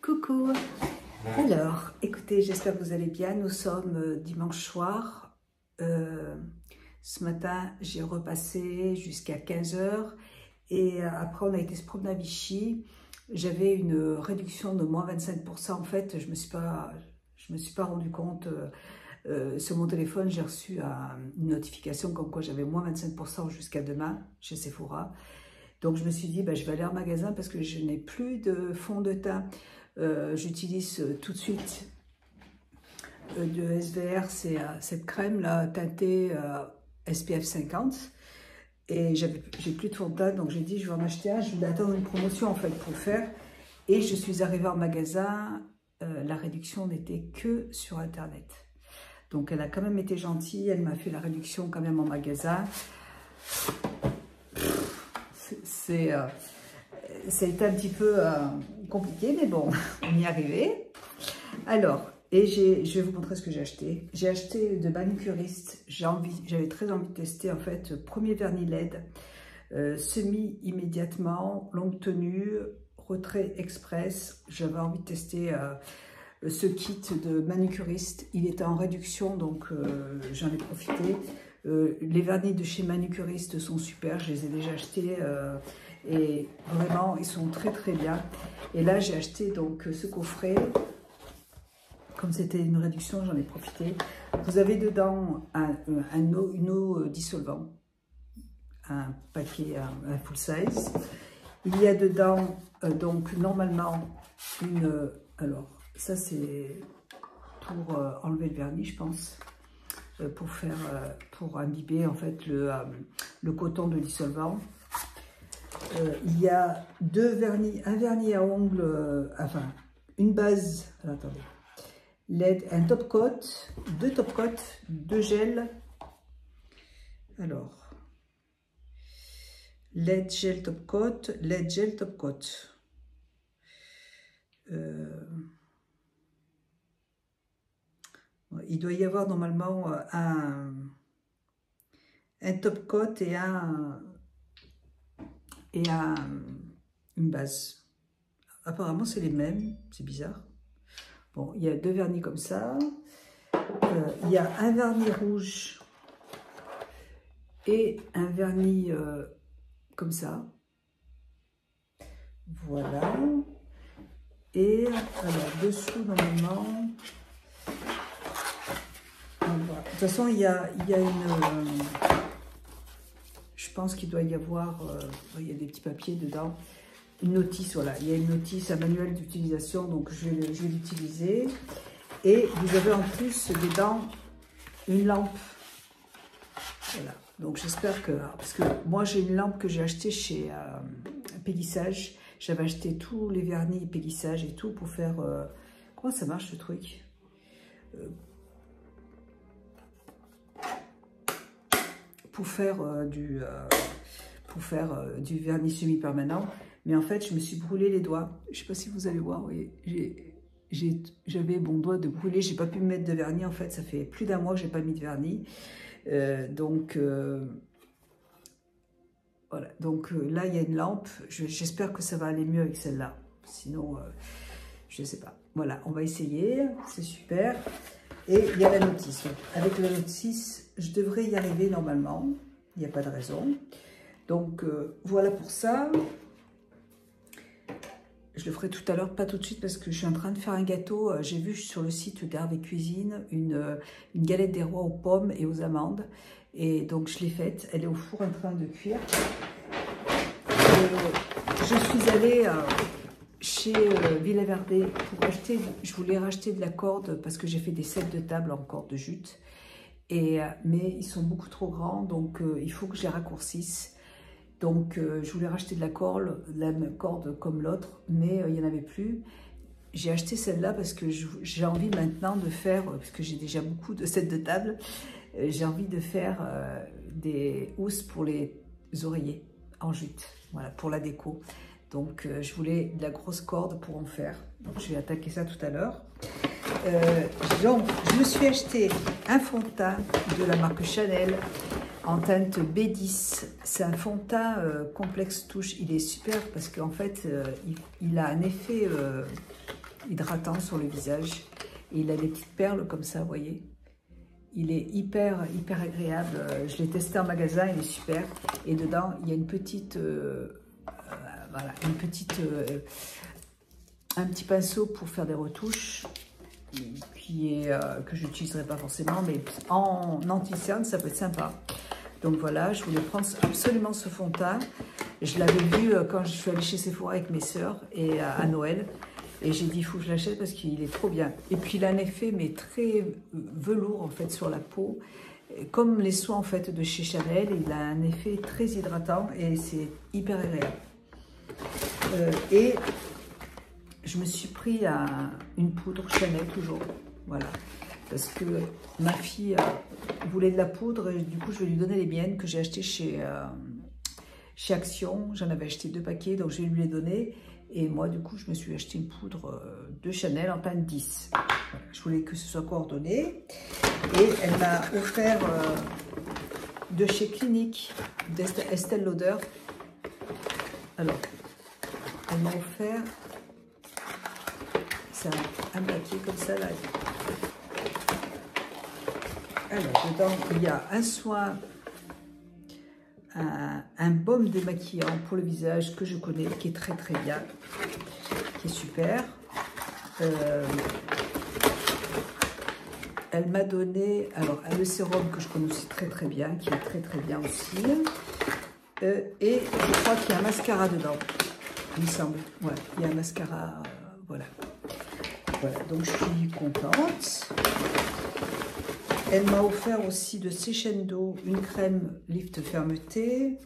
Coucou. Alors, écoutez, j'espère que vous allez bien. Nous sommes dimanche soir. Ce matin, j'ai repassé jusqu'à 15 h et après, on a été se promener à Vichy. J'avais une réduction de moins 25%. En fait, je me suis pas rendu compte. Sur mon téléphone, j'ai reçu une notification comme quoi j'avais moins 25% jusqu'à demain chez Sephora. Donc, je me suis dit, je vais aller en magasin parce que je n'ai plus de fond de teint. J'utilise tout de suite de SVR, c'est cette crème là teintée SPF 50 et j'ai plus de fond de teint, donc j'ai dit je vais en acheter un. Je voulais attendre une promotion en fait pour le faire et je suis arrivée en magasin. La réduction n'était que sur internet, donc elle a quand même été gentille, elle m'a fait la réduction quand même en magasin. Ça a été un petit peu compliqué, mais bon, on y est arrivé. Alors, je vais vous montrer ce que j'ai acheté. J'ai acheté de manucuriste. J'avais très envie de tester, en fait, premier vernis LED, semi immédiatement, longue tenue, retrait express. J'avais envie de tester ce kit de manucuriste. Il était en réduction, donc j'en ai profité. Les vernis de chez manucuriste sont super, je les ai déjà achetés. Et vraiment, ils sont très très bien. Et là, j'ai acheté donc ce coffret. Comme c'était une réduction, j'en ai profité. Vous avez dedans une eau dissolvant, un paquet, un full size. Il y a dedans, donc normalement, alors, ça c'est pour enlever le vernis, je pense. Pour imbiber en fait le coton de dissolvant. Il y a un vernis à ongles, enfin une base, alors, attendez, LED, un top coat, deux top coats, deux gels. Alors, LED gel top coat, LED gel top coat. Il doit y avoir normalement un top coat et une base. Apparemment, c'est les mêmes. C'est bizarre. Bon, il y a deux vernis comme ça. Il y a un vernis rouge et un vernis comme ça. Voilà. Et alors, dessous, normalement... De toute façon, il y a une... je pense qu'il doit y avoir... il y a des petits papiers dedans. Une notice, voilà. Il y a une notice, un manuel d'utilisation, donc je vais l'utiliser. Et vous avez en plus dedans une lampe. Voilà. Donc j'espère que... Parce que moi, j'ai une lampe que j'ai achetée chez Pélissage. J'avais acheté tous les vernis Pélissage et tout pour faire... comment ça marche ce truc pour faire du vernis semi-permanent. Mais en fait, je me suis brûlé les doigts. Je ne sais pas si vous allez voir, oui, j'avais mon doigt de brûler. Je n'ai pas pu me mettre de vernis. En fait, ça fait plus d'un mois que je n'ai pas mis de vernis. Voilà. Donc là, il y a une lampe. J'espère que ça va aller mieux avec celle-là. Sinon, je ne sais pas. Voilà, on va essayer. C'est super. Et il y a la notice. Avec la notice, je devrais y arriver normalement. Il n'y a pas de raison. Donc, voilà pour ça. Je le ferai tout à l'heure, pas tout de suite, parce que je suis en train de faire un gâteau. J'ai vu sur le site d'Hervé Cuisine une galette des rois aux pommes et aux amandes. Et donc, je l'ai faite. Elle est au four en train de cuire. Je suis allée... chez Villa Verde pour acheter, je voulais racheter de la corde parce que j'ai fait des sets de table en corde de jute, mais ils sont beaucoup trop grands, donc il faut que je les raccourcisse. Donc je voulais racheter de la même corde comme l'autre, mais il n'y en avait plus. J'ai acheté celle-là parce que j'ai envie maintenant de faire, parce que j'ai déjà beaucoup de sets de table, j'ai envie de faire des housses pour les oreillers en jute, voilà, pour la déco. Donc, je voulais de la grosse corde pour en faire. Donc, je vais attaquer ça tout à l'heure. Donc, je me suis acheté un fond de teint de la marque Chanel en teinte B10. C'est un fond de teint complexe touche. Il est super parce qu'en fait, il a un effet hydratant sur le visage. Et il a des petites perles comme ça, vous voyez. Il est hyper agréable. Je l'ai testé en magasin, il est super. Et dedans, il y a une petite... voilà, un petit pinceau pour faire des retouches que je n'utiliserai pas forcément, mais en anti-cerne, ça peut être sympa. Donc voilà, je voulais prendre absolument ce fond de teint. Je l'avais vu quand je suis allée chez Sephora avec mes sœurs et à Noël. Et j'ai dit, il faut que je l'achète parce qu'il est trop bien. Et puis il a un effet mais très velours en fait sur la peau. Comme les soins en fait de chez Chanel, il a un effet très hydratant et c'est hyper agréable. Et je me suis pris une poudre Chanel toujours, voilà, parce que ma fille voulait de la poudre et du coup je vais lui donner les miennes que j'ai achetées chez Action. J'en avais acheté 2 paquets, donc je vais lui les donner. Et moi du coup je me suis acheté une poudre de Chanel en teinte 10. Voilà, je voulais que ce soit coordonné. Et elle m'a offert de chez Clinique, d'Estelle Lauder. Alors, elle m'a offert un paquet comme ça là. Alors dedans il y a un soin, un baume démaquillant pour le visage que je connais, qui est très bien, qui est super. Elle m'a donné alors le sérum que je connais aussi très bien, qui est très bien aussi. Et je crois qu'il y a un mascara dedans, il me semble. Ouais, il y a un mascara, voilà. Voilà, donc je suis contente. Elle m'a offert aussi de Sechendo une crème lift fermeté.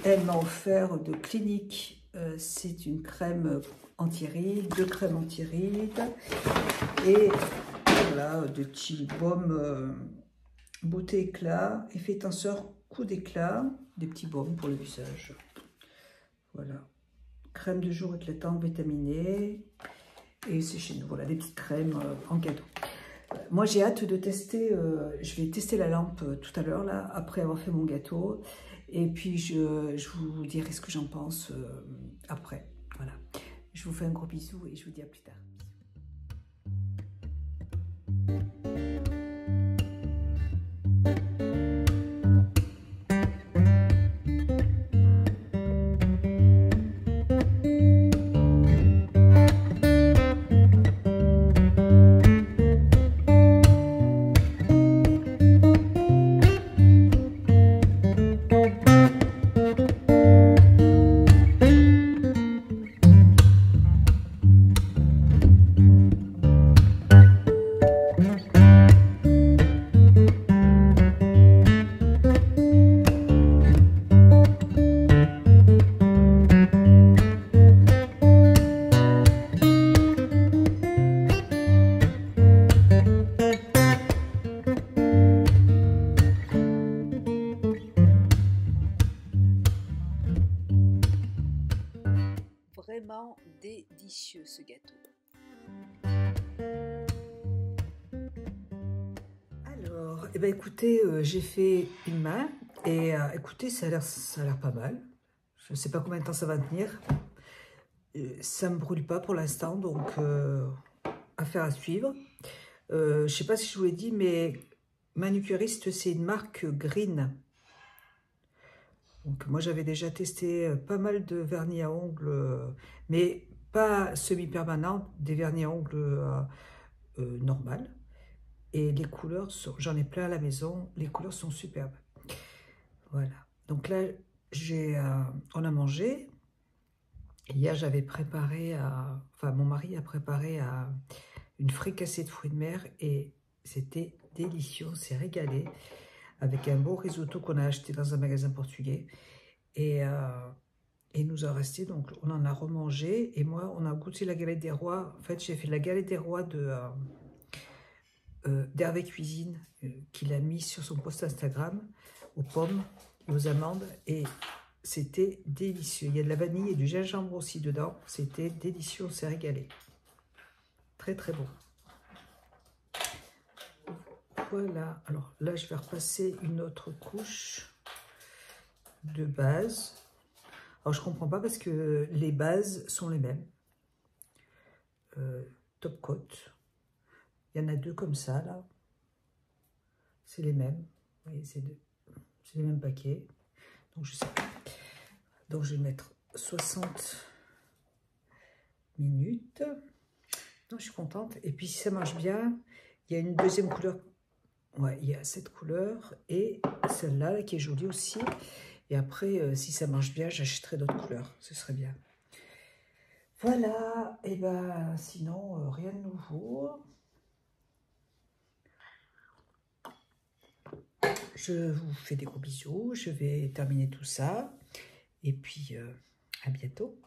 Elle m'a offert de Clinique, c'est une crème anti-rides, 2 crèmes anti-rides. Et voilà, de petits baumes beauté éclat, effet tenseur, coup d'éclat, des petits baumes pour le visage. Voilà. Crème de jour éclatante vitaminée. Et c'est chez nous, voilà, des petites crèmes en cadeau. Moi, j'ai hâte de tester, je vais tester la lampe tout à l'heure, là, après avoir fait mon gâteau. Et puis, je vous dirai ce que j'en pense après. Voilà. Je vous fais un gros bisou et je vous dis à plus tard. Vraiment délicieux ce gâteau. Alors, eh ben, écoutez, j'ai fait une main et écoutez, ça a l'air pas mal. Je ne sais pas combien de temps ça va tenir. Ça ne me brûle pas pour l'instant, donc affaire à suivre. Je ne sais pas si je vous l'ai dit, mais Manucuriste, c'est une marque Green. Donc moi j'avais déjà testé pas mal de vernis à ongles, mais pas semi-permanents, des vernis à ongles normales. Et les couleurs, j'en ai plein à la maison, les couleurs sont superbes. Voilà, donc là on a mangé. Hier j'avais préparé, enfin mon mari a préparé une fricassée de fruits de mer et c'était délicieux, on s'est régalé. Avec un beau risotto qu'on a acheté dans un magasin portugais. Et il nous a resté, donc on en a remangé. Et moi, on a goûté la galette des rois. En fait, j'ai fait la galette des rois d'Hervé Cuisine, qu'il a mis sur son post Instagram, aux pommes et aux amandes. Et c'était délicieux. Il y a de la vanille et du gingembre aussi dedans. C'était délicieux, on s'est régalé. Très bon. Voilà, alors là je vais repasser une autre couche de base. Alors, je comprends pas parce que les bases sont les mêmes. Top coat. Il y en a 2 comme ça, là. C'est les mêmes. Vous voyez, c'est les mêmes paquets. Donc, je sais pas. Donc, je vais mettre 60 minutes. Donc, je suis contente. Et puis, si ça marche bien, il y a une deuxième couleur. Ouais, il y a cette couleur et celle-là qui est jolie aussi. Et après, si ça marche bien, j'achèterai d'autres couleurs. Ce serait bien. Voilà. Et ben, sinon, rien de nouveau. Je vous fais des gros bisous. Je vais terminer tout ça. Et puis, à bientôt.